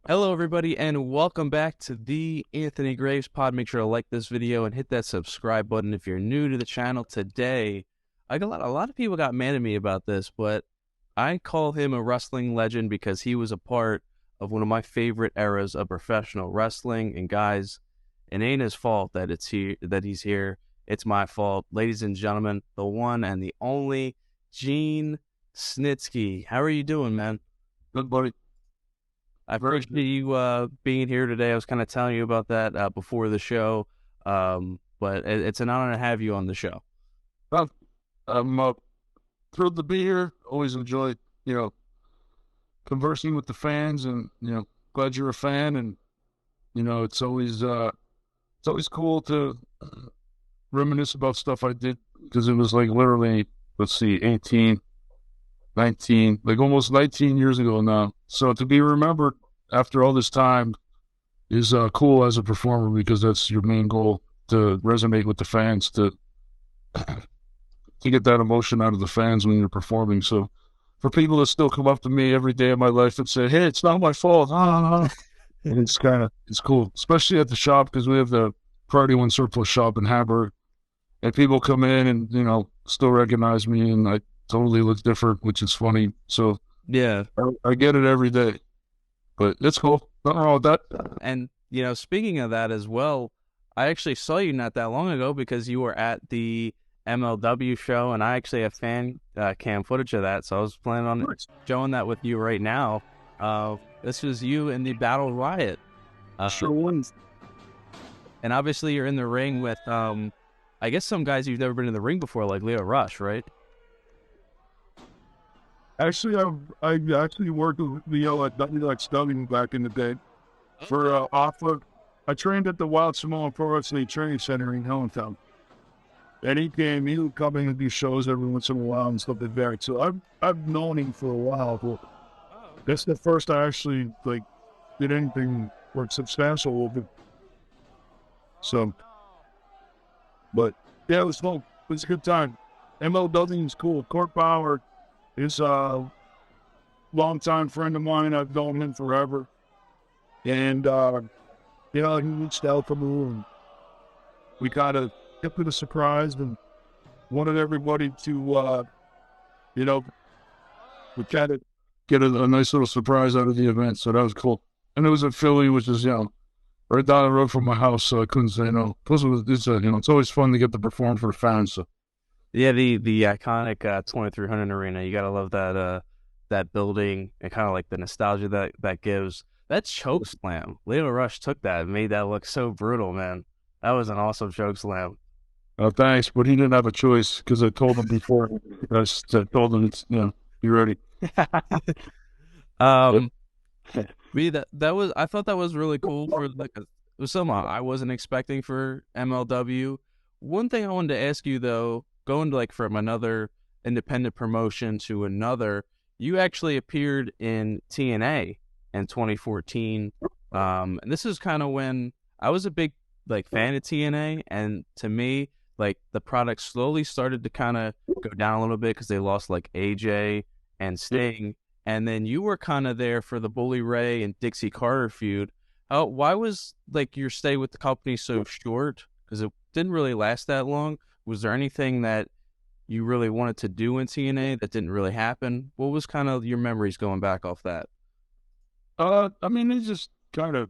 Hello, everybody, and welcome back to the Anthony Graves Pod. Make sure to like this video and hit that subscribe button if you're new to the channel. Today, I got a lot of people got mad at me about this, but I call him a wrestling legend because he was a part of one of my favorite eras of professional wrestling. And guys, it ain't his fault that he's here. It's my fault, ladies and gentlemen. The one and the only Gene Snitsky. How are you doing, man? Good buddy. I appreciate you being here today. I was kind of telling you about that before the show, but it's an honor to have you on the show. Well, I'm thrilled to be here. Always enjoy, conversing with the fans, and glad you're a fan. And it's always cool to reminisce about stuff I did because it was like literally, let's see, 18, 19, like almost 19 years ago now. So to be remembered after all this time is cool as a performer because that's your main goal, to resonate with the fans, to get that emotion out of the fans when you're performing. So for people that still come up to me every day of my life and say, "Hey, it's not my fault," and it's cool, especially at the shop because we have the Priority One Surplus shop in Hamburg, and people come in and still recognize me, and I totally look different, which is funny. So Yeah, I get it every day, but it's cool. Nothing wrong with that. and speaking of that as well, I actually saw you not that long ago because you were at the MLW show, and I actually have fan cam footage of that, so I was planning on showing that with you right now. This was you in the Battle Riot. Sure wins. And obviously you're in the ring with, I guess some guys you've never been in the ring before, like Leo Rush, right? Actually, I actually worked with Leo at WXW back in the day for Offa. I trained at the Wild Samoan Pro Wrestling Training Center in Allentown. And he would come in and do shows every once in a while and stuff like that. So I've known him for a while. But that's the first I actually did anything work substantial with him. So, but yeah, it was fun. It was a good time. MLW is cool. Court Power is a longtime friend of mine. I've known him forever. And he reached out for me, and we kind of kept it a surprise and wanted everybody to, we kind of get a nice little surprise out of the event. So that was cool. And it was in Philly, which is, right down the road from my house. So I couldn't say no. Plus, it's always fun to get to perform for the fans. So. Yeah, the iconic 2300 arena. You gotta love that building and kind of like the nostalgia that gives. That choke slam, Leo Rush took that and made that look so brutal, man. That was an awesome choke slam. Thanks, but he didn't have a choice because I told him before. I told him, be ready. um, me that was I thought that was really cool for like it was something I wasn't expecting for MLW. One thing I wanted to ask you though, going to like from another independent promotion to another, you actually appeared in TNA in 2014. And this is kind of when I was a big like fan of TNA, and to me, like the product slowly started to kind of go down a little bit because they lost like AJ and Sting, and then you were kind of there for the Bully Ray and Dixie Carter feud. Why was like your stay with the company so short? Because it didn't really last that long. Was there anything that you really wanted to do in TNA that didn't really happen? What was kind of your memories going back off that? I mean, they just kind of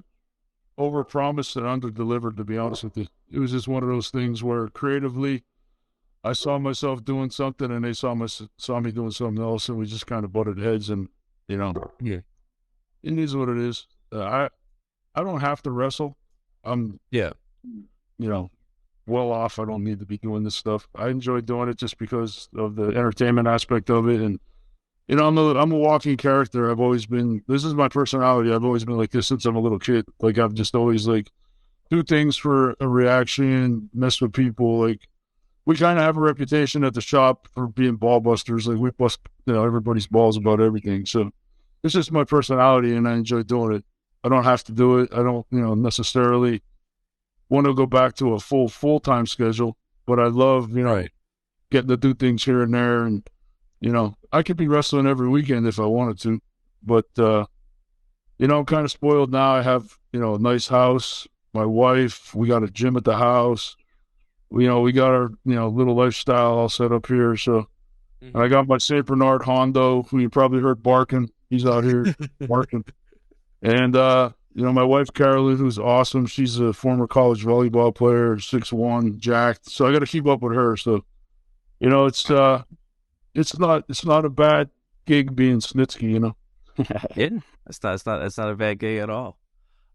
overpromised and underdelivered, to be honest with you. It was just one of those things where creatively I saw myself doing something and they saw me doing something else, and we just kind of butted heads. And yeah, it is what it is. I don't have to wrestle. I'm Yeah. you know well off. I don't need to be doing this stuff. I enjoy doing it just because of the entertainment aspect of it. And I'm a walking character. I've always been. This is my personality. I've always been like this since I'm a little kid. Like I've just always like do things for a reaction, mess with people. Like we kind of have a reputation at the shop for being ball busters. Like we bust, everybody's balls about everything. So it's just my personality, and I enjoy doing it. I don't have to do it. I don't, necessarily want to go back to a full-time schedule, but I love, Right. getting to do things here and there. And, I could be wrestling every weekend if I wanted to, but I'm kind of spoiled now. I have, a nice house, my wife, we got a gym at the house. We got our, little lifestyle all set up here. So, and I got my St. Bernard Hondo, who you probably heard barking. He's out here barking. And, my wife, Carolyn, who's awesome. She's a former college volleyball player, 6'1", jacked. So I got to keep up with her. So, it's not a bad gig being Snitsky. Yeah, that's not a bad gig at all.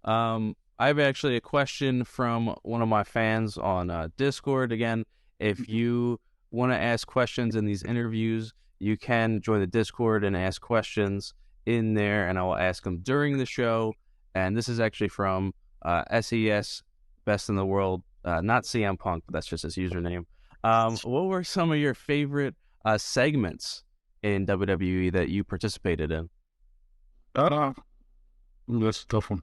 I have actually a question from one of my fans on Discord. Again, if you want to ask questions in these interviews, you can join the Discord and ask questions in there, and I will ask them during the show. And this is actually from SES Best in the World, not CM Punk, but that's just his username. What were some of your favorite segments in WWE that you participated in? That's a tough one.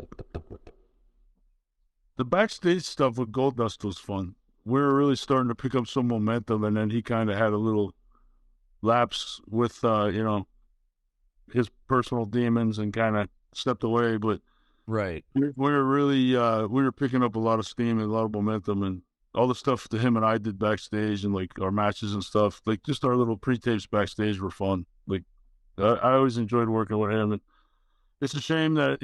The backstage stuff with Goldust was fun. We were really starting to pick up some momentum, and then he kind of had a little lapse with, his personal demons and kind of stepped away. But Right. we were really, we were picking up a lot of steam and a lot of momentum, and all the stuff that him and I did backstage and like our matches and stuff, like just our little pre-tapes backstage were fun. Like I always enjoyed working with him, and it's a shame that,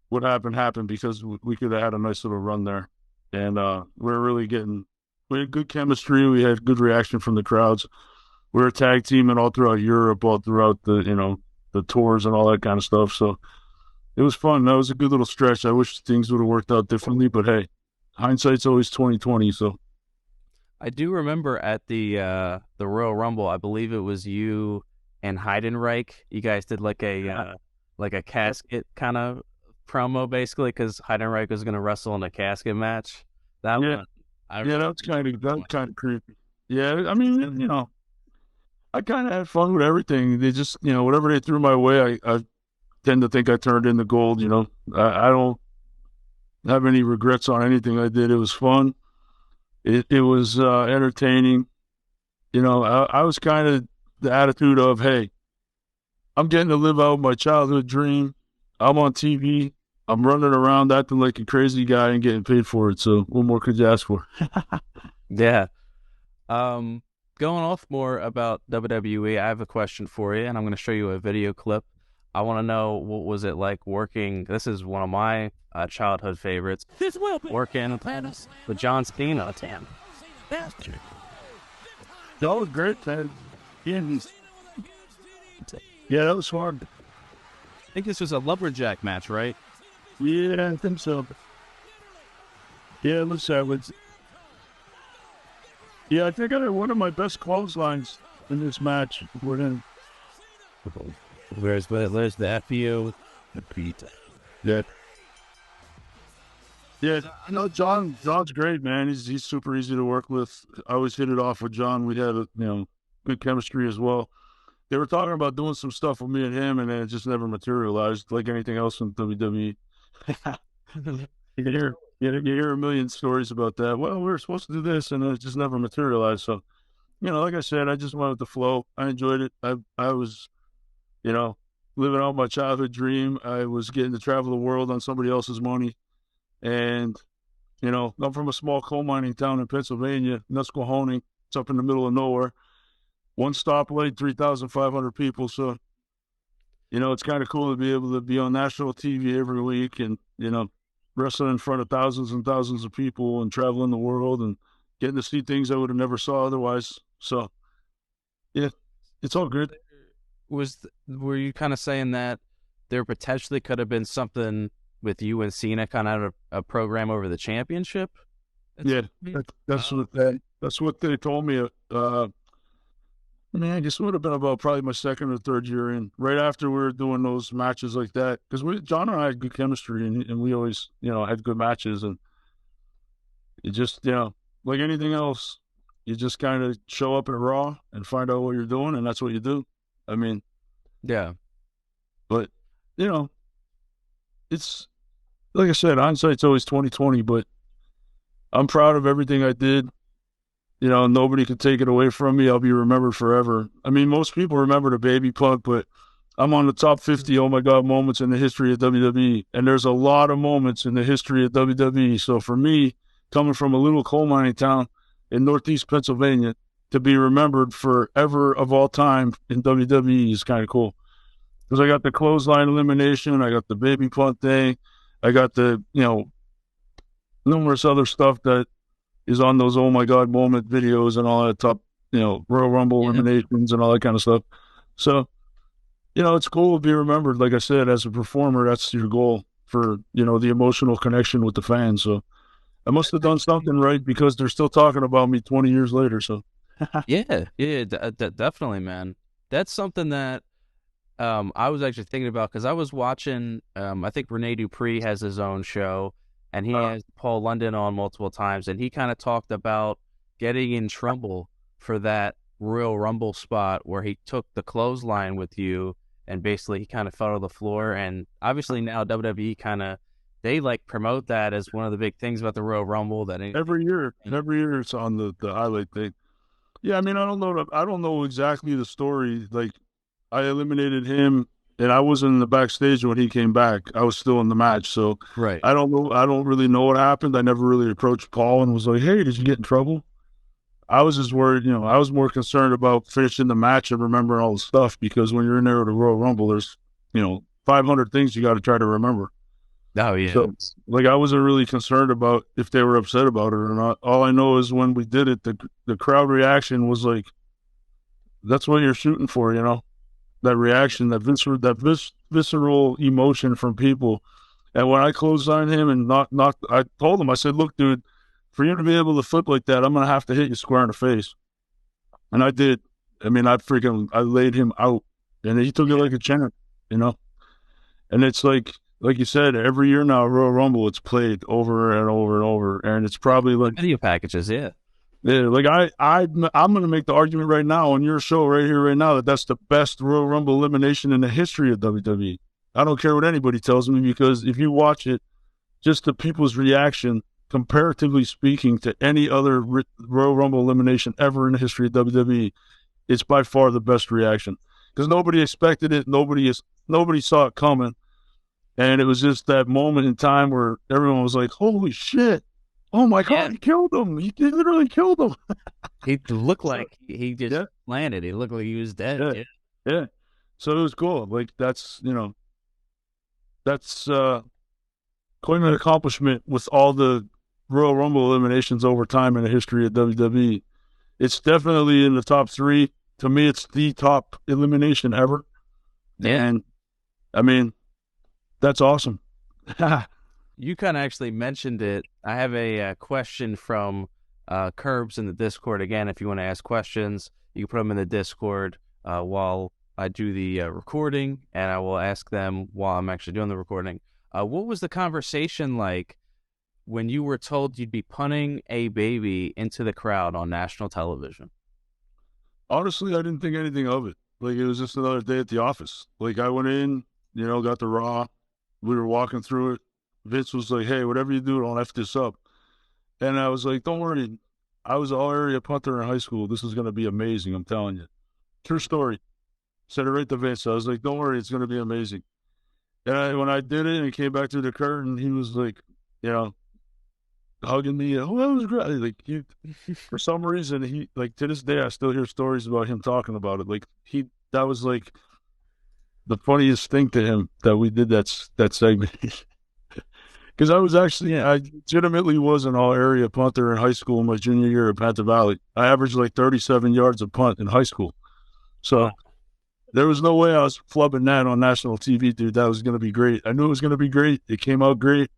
what happened because we could have had a nice little run there. And we had good chemistry. We had good reaction from the crowds. We were a tag teaming all throughout Europe, all throughout the tours and all that kind of stuff. So it was fun. That was a good little stretch. I wish things would have worked out differently, but hey, hindsight's always 2020. So I do remember at the Royal Rumble, I believe it was you and Heidenreich. You guys did like a casket kind of promo, basically, because Heidenreich was going to wrestle in a casket match. That yeah, one, that's kind of creepy. Yeah, I mean, I kind of had fun with everything. They just, whatever they threw my way, I tend to think I turned into gold. I don't have any regrets on anything I did. It was fun. It was entertaining. I was kind of the attitude of, hey, I'm getting to live out my childhood dream. I'm on TV. I'm running around acting like a crazy guy and getting paid for it. So what more could you ask for? yeah. Going off more about WWE, I have a question for you, and I'm going to show you a video clip. I want to know, what was it like working? This is one of my childhood favorites. Working with John Cena. That was great, man. Yeah, that was fun. I think this was a lumberjack match, right? Yeah, I think so. Yeah, yeah, I think I had one of my best clotheslines in this match. There's the FU. Yeah. Yeah, I know John's great, man. He's super easy to work with. I always hit it off with John. We had good chemistry as well. They were talking about doing some stuff with me and him, and then it just never materialized, like anything else in WWE. You hear a million stories about that. Well, we were supposed to do this, and it just never materialized. So, like I said, I just went with the flow. I enjoyed it. I was, living out my childhood dream. I was getting to travel the world on somebody else's money. And, I'm from a small coal mining town in Pennsylvania, Nusquehoning. It's up in the middle of nowhere. One stoplight, 3,500 people. So, it's kind of cool to be able to be on national TV every week and, wrestling in front of thousands and thousands of people and traveling the world and getting to see things I would have never saw otherwise. So, yeah, it's all good. Were you kind of saying that there potentially could have been something with you and Cena kind of a program over the championship? That's what they told me. I guess it would have been about probably my second or third year in, right after we were doing those matches like that. Because John and I had good chemistry, and we always, had good matches. And it just, like anything else, you just kind of show up at Raw and find out what you're doing, and that's what you do. I mean, yeah. But, it's, like I said, hindsight's always 2020, but I'm proud of everything I did. Nobody could take it away from me. I'll be remembered forever. I mean, most people remember the baby Punk, but I'm on the top 50, oh my God, moments in the history of WWE. And there's a lot of moments in the history of WWE. So for me, coming from a little coal mining town in Northeast Pennsylvania, to be remembered forever of all time in WWE is kind of cool. Because I got the clothesline elimination, I got the baby punt thing, I got the, numerous other stuff that is on those oh my God moment videos and all that top, Royal Rumble eliminations and all that kind of stuff. So, it's cool to be remembered. Like I said, as a performer, that's your goal for, the emotional connection with the fans. So I must have done something right because they're still talking about me 20 years later. So Definitely, man. That's something that I was actually thinking about because I was watching. I think Rene Dupree has his own show, and he has Paul London on multiple times, and he kind of talked about getting in trouble for that Royal Rumble spot where he took the clothesline with you, and basically he kind of fell to the floor. And obviously now WWE they like promote that as one of the big things about the Royal Rumble. That every year it's on the highlight thing. Yeah, I mean, I don't know exactly the story. Like, I eliminated him, and I wasn't in the backstage when he came back. I was still in the match, so right. I don't know. I don't really know what happened. I never really approached Paul and was like, "Hey, did you get in trouble?" I was just worried. I was more concerned about finishing the match and remembering all the stuff because when you're in there with the Royal Rumble, there's 500 things you got to try to remember. Oh yeah. So, like, I wasn't really concerned about if they were upset about it or not. All I know is when we did it, the crowd reaction was like, "That's what you're shooting for," that reaction, that visceral emotion from people. And when I clotheslined him and knocked, I told him, I said, "Look, dude, for you to be able to flip like that, I'm gonna have to hit you square in the face." And I did. I mean, I laid him out, and he took it like a champ, And it's like you said, every year now, Royal Rumble, it's played over and over and over, and it's probably like video packages, yeah. Yeah, like I'm going to make the argument right now on your show right here, right now, that that's the best Royal Rumble elimination in the history of WWE. I don't care what anybody tells me because if you watch it, just the people's reaction, comparatively speaking, to any other Royal Rumble elimination ever in the history of WWE, it's by far the best reaction because nobody expected it, nobody saw it coming, and it was just that moment in time where everyone was like, "Holy shit! Oh my God, he killed him. He literally killed him." He looked like he just landed. He looked like he was dead. Yeah. So it was cool. Like, that's quite an accomplishment with all the Royal Rumble eliminations over time in the history of WWE. It's definitely in the top 3. To me, it's the top elimination ever. Yeah. And, I mean, that's awesome. You kind of actually mentioned it. I have a question from Curbs in the Discord. Again, if you want to ask questions, you can put them in the Discord while I do the recording, and I will ask them while I'm actually doing the recording. What was the conversation like when you were told you'd be punting a baby into the crowd on national television? Honestly, I didn't think anything of it. Like, it was just another day at the office. Like, I went in, got the Raw. We were walking through it. Vince was like, "Hey, whatever you do, don't F this up." And I was like, "Don't worry. I was an all-area punter in high school. This is going to be amazing, I'm telling you." True story. Said it right to Vince. I was like, "Don't worry, it's going to be amazing." And when I did it and came back through the curtain, he was like, hugging me. "Oh, that was great." Like, for some reason, he, like, to this day, I still hear stories about him talking about it. Like, that was like the funniest thing to him that we did that segment. Because I legitimately was an all-area punter in high school in my junior year at Panther Valley. I averaged like 37 yards a punt in high school. So there was no way I was flubbing that on national TV, dude. That was going to be great. I knew it was going to be great. It came out great.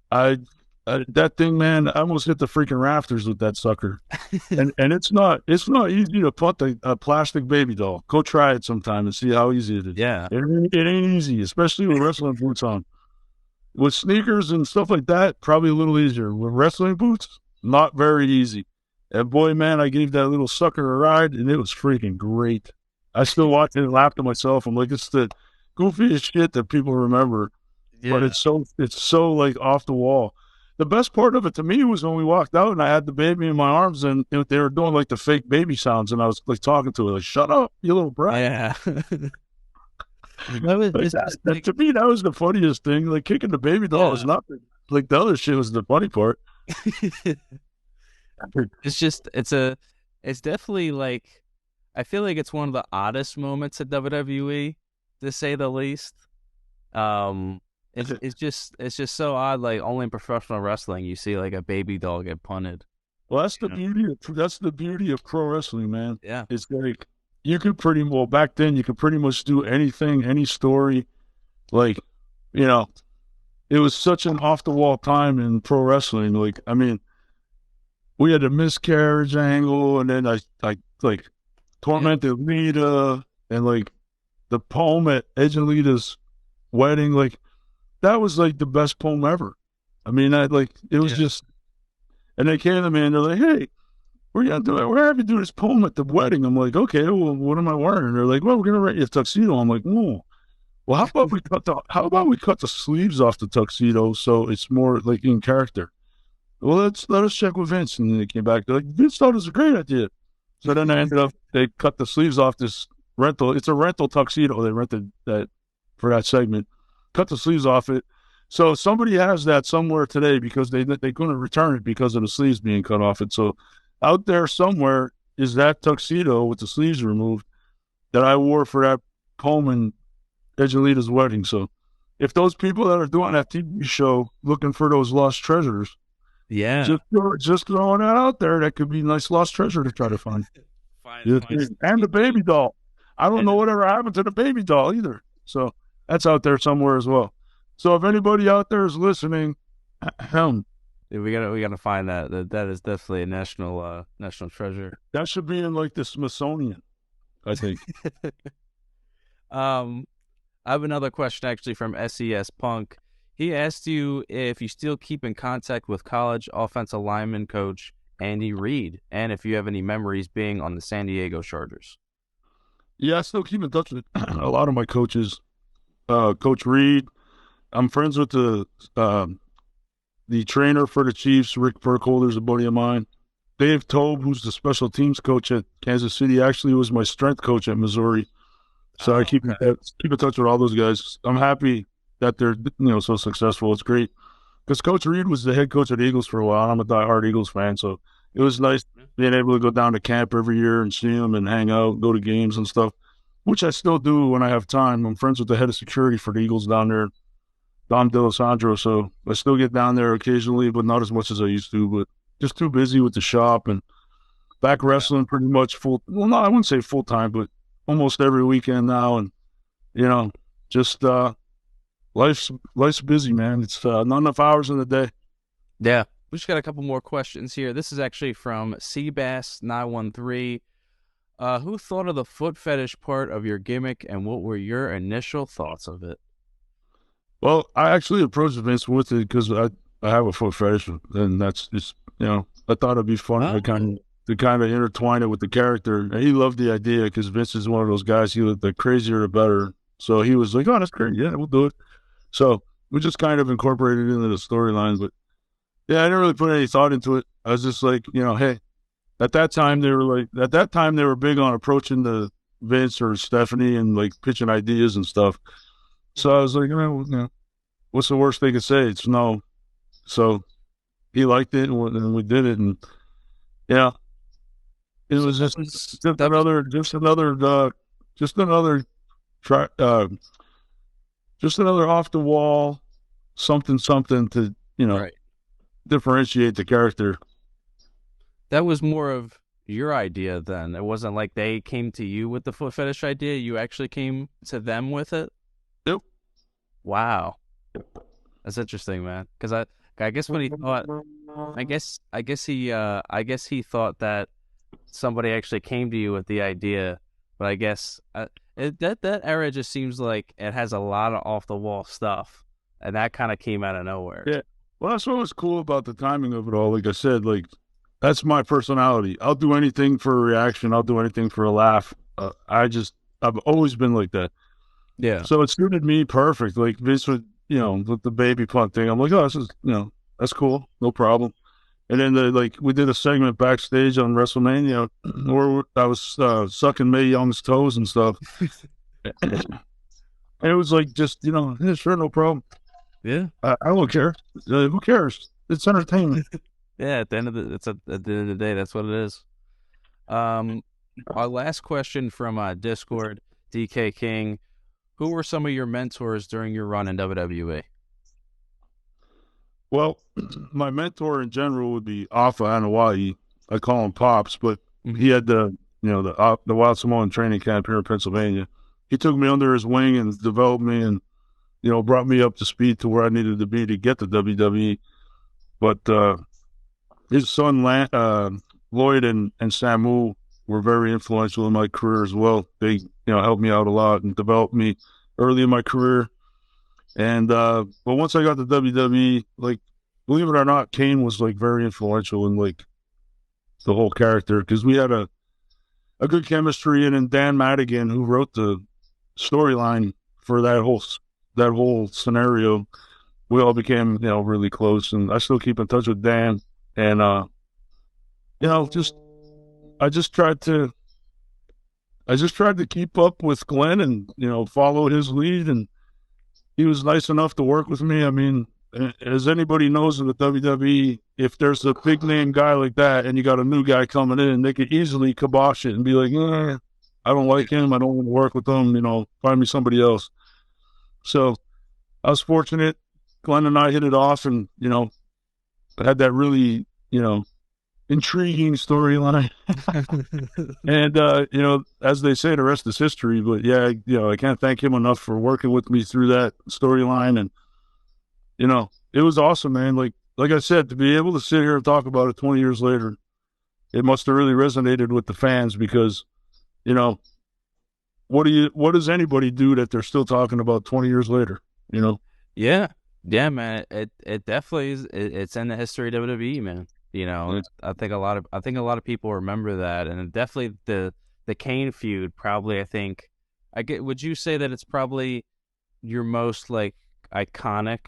That thing, man, I almost hit the freaking rafters with that sucker. and it's not easy to punt a plastic baby doll. Go try it sometime and see how easy it is. Yeah. It ain't easy, especially with wrestling boots on. With sneakers and stuff like that, probably a little easier. With wrestling boots, not very easy. And boy, man, I gave that little sucker a ride, and it was freaking great. I still watch it and laugh to myself. I'm like, it's the goofiest shit that people remember, but it's so like off the wall. The best part of it to me was when we walked out and I had the baby in my arms and they were doing like the fake baby sounds, and I was like talking to her, like, "Shut up, you little brat." Yeah. Like It's just that, like to me, that was the funniest thing. Like kicking the baby doll was yeah. nothing. Like the other shit was the funny part. It's just it's definitely like I feel like it's one of the oddest moments at WWE, to say the least. Um, it's just so odd. Like only in professional wrestling you see like a baby doll get punted. Well, that's You the know? beauty of pro wrestling, man. Yeah, It's like you could pretty well back then you could pretty much do anything, any story. Like, you know, it was such an off the wall time in pro wrestling. Like, I mean, we had a miscarriage angle, and then I like yeah, tormented Lita, and like the poem at Edge and Lita's wedding. Like that was like the best poem ever. I mean, I like it was yeah. just. And they came to me and they're like, "Hey, we're gonna do it. We're having to do this poem at the wedding." I'm like, "Okay, well, what am I wearing?" They're like, "Well, we're gonna write you a tuxedo." I'm like, "Whoa. Well, how about we cut the sleeves off the tuxedo so it's more like in character?" Well, let us check with Vince. And then they came back. They're like, "Vince thought it was a great idea." So then I ended up they cut the sleeves off this rental. It's a rental tuxedo. They rented that for that segment. Cut the sleeves off it. So somebody has that somewhere today because they couldn't return it because of the sleeves being cut off it. So out there somewhere is that tuxedo with the sleeves removed that I wore for that Coleman Angelita's wedding. So if those people that are doing that TV show looking for those lost treasures, Yeah. just throwing that out there, that could be a nice lost treasure to try to find. Yeah, Fine. and the baby doll. I don't know And whatever happened to the baby doll either. So that's out there somewhere as well. So if anybody out there is listening, we gotta find that. That is definitely a national treasure. that should be in like the Smithsonian, I think. Um, I have another question actually from SES Punk. He asked you if you still keep in contact with college offensive lineman coach Andy Reid, and if you have any memories being on the San Diego Chargers. Yeah, I still keep in touch with a lot of my coaches. Coach Reed. I'm friends with the trainer for the Chiefs, Rick Burkholder's a buddy of mine. Dave Tobe, who's the special teams coach at Kansas City, actually was my strength coach at Missouri. So I Oh, okay. keep in touch with all those guys. I'm happy that they're so successful. It's great because Coach Reed was the head coach of the Eagles for a while. I'm a diehard Eagles fan, so it was nice being able to go down to camp every year and see them and hang out, go to games and stuff, which I still do when I have time. I'm friends with the head of security for the Eagles down there, Dom DeLisandro, so I still get down there occasionally, but not as much as I used to. But just too busy with the shop and back Yeah. wrestling pretty much full. Well, no, I wouldn't say full time, but almost every weekend now. And you know, just life's busy, man. It's not enough hours in the day. Yeah. We just got a couple more questions here. This is actually from Seabass913. Who thought of the foot fetish part of your gimmick, and what were your initial thoughts of it? Well, I actually approached Vince with it because I have a foot fetish, and that's just I thought it'd be fun Oh, to kind of intertwine it with the character. And he loved the idea because Vince is one of those guys. The crazier the better. So he was like, "Oh, that's great. Yeah, we'll do it." So we just kind of incorporated it into the storyline. But yeah, I didn't really put any thought into it. I was just like, hey, at that time they were big on approaching the Vince or Stephanie and like pitching ideas and stuff. So I was like, what's the worst they could say? It's no. So he liked it, and we did it, and yeah, it so was that just was just that was another just another just another try just another off the wall something to right. differentiate the character. That was more of your idea then. It wasn't like they came to you with the foot fetish idea. You actually came to them with it. Yep. Wow, that's interesting, man. Because I guess when he thought, I guess he thought that somebody actually came to you with the idea, but I guess that era just seems like it has a lot of off the wall stuff, and that kind of came out of nowhere. Yeah. Well, that's what was cool about the timing of it all. Like I said, like that's my personality. I'll do anything for a reaction. I'll do anything for a laugh. I've always been like that. Yeah. So it suited me perfect. Like Vince would, with the baby punt thing. I'm like, oh, this is, that's cool, no problem. And then we did a segment backstage on WrestleMania where I was sucking Mae Young's toes and stuff. And it was like, just, yeah, sure, no problem. Yeah. I don't care. Who cares? It's entertainment. Yeah, at the end of the it's at the end of the day, that's what it is. Um, our last question from Discord, DK King. Who were some of your mentors during your run in WWE? Well, my mentor in general would be Alpha Anawai. I call him Pops, but he had the Wild Samoan training camp here in Pennsylvania. He took me under his wing and developed me, and brought me up to speed to where I needed to be to get to WWE. But his son Lloyd and Samu were very influential in my career as well. They helped me out a lot and developed me early in my career. And but once I got to WWE, like, believe it or not, Kane was like very influential in like the whole character, because we had a good chemistry. And then Dan Madigan, who wrote the storyline for that whole scenario, we all became really close. And I still keep in touch with Dan. And just I just tried to keep up with Glenn and follow his lead. And he was nice enough to work with me. I mean, as anybody knows in the WWE, if there's a big name guy like that and you got a new guy coming in, they could easily kibosh it and be like, I don't like him. I don't want to work with him. Find me somebody else. So I was fortunate. Glenn and I hit it off, and, had that really, intriguing storyline. And, as they say, the rest is history. But yeah, I can't thank him enough for working with me through that storyline. And, it was awesome, man. Like I said, to be able to sit here and talk about it 20 years later, it must have really resonated with the fans, because, what does anybody do that they're still talking about 20 years later? Yeah, yeah, man. It definitely is. It's in the history of WWE, man. Yeah. I think a lot of people remember that, and definitely the Kane feud. Probably, I think. Would you say that it's probably your most like iconic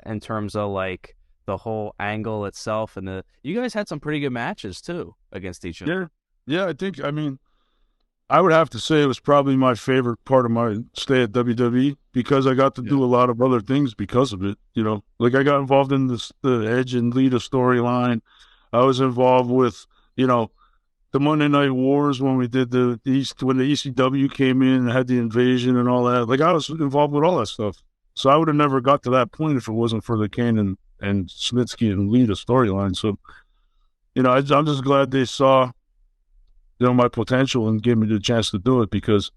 in terms of like the whole angle itself, and you guys had some pretty good matches too against each other. Yeah. Yeah, I mean, I would have to say it was probably my favorite part of my stay at WWE, because I got to Yeah. do a lot of other things because of it. Like, I got involved in the Edge and Lita storyline. I was involved with, the Monday Night Wars when we did when the ECW came in and had the invasion and all that. Like, I was involved with all that stuff. So I would have never got to that point if it wasn't for the Kane and Snitsky and Lita storyline. So, I'm just glad they saw my potential and gave me the chance to do it, because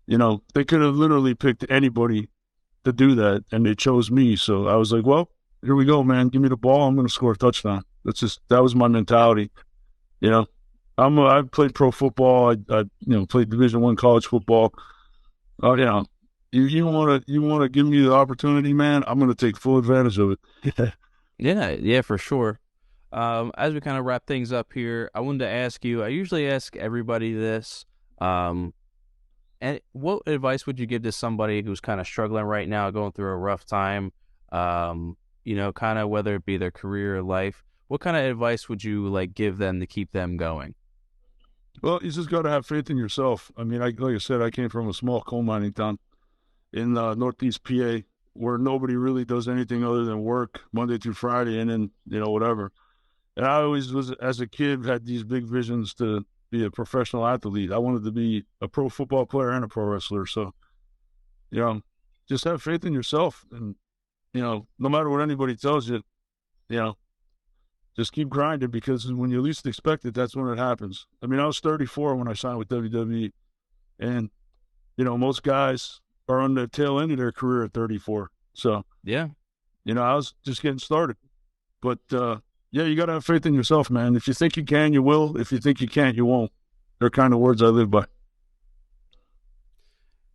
they could have literally picked anybody to do that, and they chose me. So I was like, well, here we go, man. Give me the ball. I'm going to score a touchdown. That was my mentality. You know, I've played pro football. I played Division I college football. You want to give me the opportunity, man. I'm going to take full advantage of it. Yeah, for sure. As we kind of wrap things up here, I wanted to ask you. I usually ask everybody this. And what advice would you give to somebody who's kind of struggling right now, going through a rough time? Kind of whether it be their career or life. What kind of advice would you like give them to keep them going? Well, you just got to have faith in yourself. I mean, like I said, I came from a small coal mining town in Northeast PA, where nobody really does anything other than work Monday through Friday, and then whatever. And I always was, as a kid, had these big visions to be a professional athlete. I wanted to be a pro football player and a pro wrestler. So, you know, just have faith in yourself, and no matter what anybody tells you, you know, just keep grinding, because when you least expect it, that's when it happens. I mean, I was 34 when I signed with WWE, and most guys are on the tail end of their career at 34. So, Yeah. I was just getting started. But yeah, you got to have faith in yourself, man. If you think you can, you will. If you think you can't, you won't. They're kind of words I live by.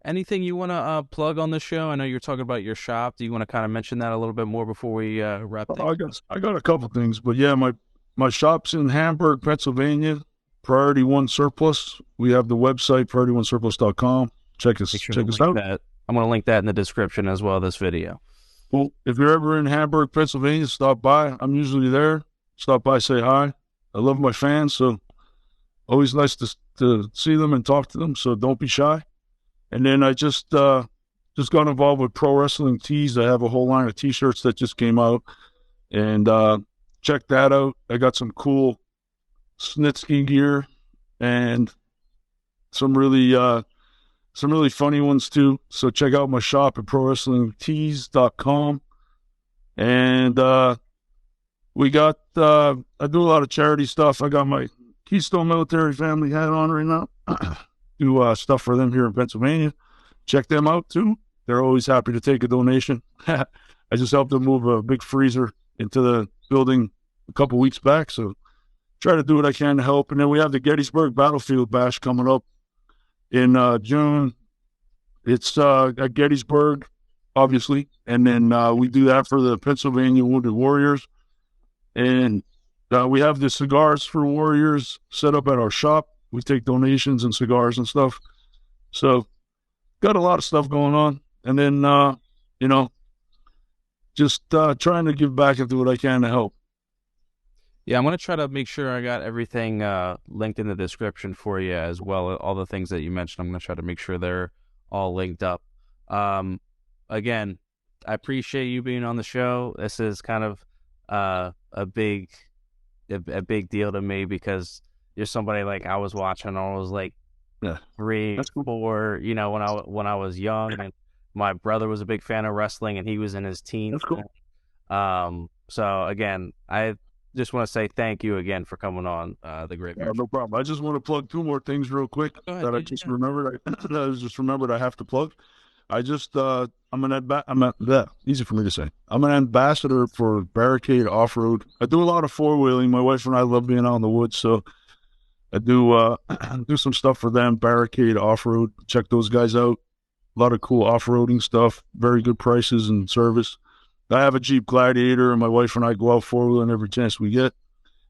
Anything you want to plug on the show? I know you're talking about your shop. Do you want to kind of mention that a little bit more before we wrap things up? I got a couple things, but yeah, my shop's in Hamburg, Pennsylvania. Priority One Surplus. We have the website priority1surplus.com. Check us out. I'm going to link that in the description as well, this video. Well, if you're ever in Hamburg, Pennsylvania, stop by. I'm usually there. Stop by, say hi. I love my fans, so always nice to see them and talk to them. So don't be shy. And then I just just got involved with Pro Wrestling Tees. I have a whole line of T-shirts that just came out, and check that out. I got some cool SNITSKY gear and some really funny ones too. So check out my shop at prowrestlingtees.com. And we got I do a lot of charity stuff. I got my Keystone Military Family hat on right now. Do stuff for them here in Pennsylvania. Check them out too. They're always happy to take a donation. I just helped them move a big freezer into the building a couple weeks back, so try to do what I can to help. And then we have the Gettysburg Battlefield Bash coming up in June. It's at Gettysburg, obviously, and then we do that for the Pennsylvania Wounded Warriors. And we have the cigars for warriors set up at our shop. We take donations and cigars and stuff. So got a lot of stuff going on. And then, just trying to give back and do what I can to help. Yeah, I'm going to try to make sure I got everything linked in the description for you as well. All the things that you mentioned, I'm going to try to make sure they're all linked up. Again, I appreciate you being on the show. This is kind of a big deal to me because you're somebody like I was watching. I was like 3, Cool. 4, when I was young, and my brother was a big fan of wrestling, and he was in his teens. That's cool. So again, I just want to say thank you again for coming on the Great Marriage. No problem. I just want to plug 2 more things real quick that I just remembered. I have to plug. I just easy for me to say. I'm an ambassador for Barricade Off-Road. I do a lot of 4-wheeling. My wife and I love being out in the woods, so I do do some stuff for them. Barricade Off-Road. Check those guys out. A lot of cool off-roading stuff. Very good prices and service. I have a Jeep Gladiator, and my wife and I go out 4-wheeling every chance we get.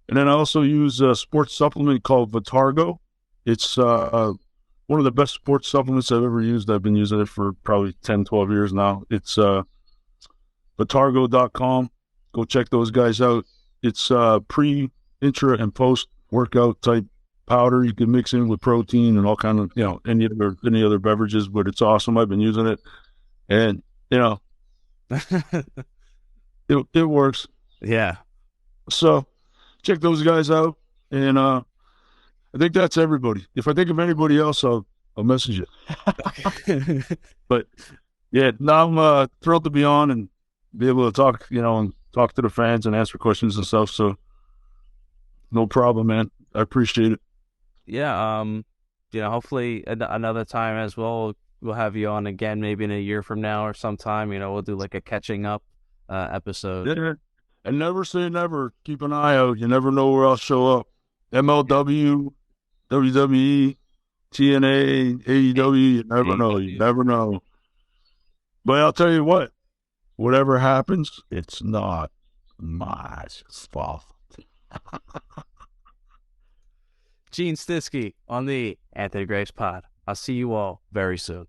And then I also use a sports supplement called Vitargo. It's one of the best sports supplements I've ever used. I've been using it for probably 10, 12 years now. It's Vitargo.com. Go check those guys out. It's pre, intra, and post-workout type powder. You can mix in with protein and all kind of, any other beverages, but it's awesome. I've been using it. And, it works. Yeah. So check those guys out. And I think that's everybody. If I think of anybody else, I'll message you. But yeah, now I'm thrilled to be on and be able to talk, and talk to the fans and answer questions and stuff. So no problem, man. I appreciate it. Yeah. Hopefully another time as well. We'll have you on again, maybe in a year from now or sometime. We'll do like a catching up episode. Yeah. And never say never. Keep an eye out. You never know where I'll show up. MLW, WWE, TNA, AEW. You never know. You never know. But I'll tell you what. Whatever happens, it's not my fault. Gene SNITSKY on the Anthony Graves Pod. I'll see you all very soon.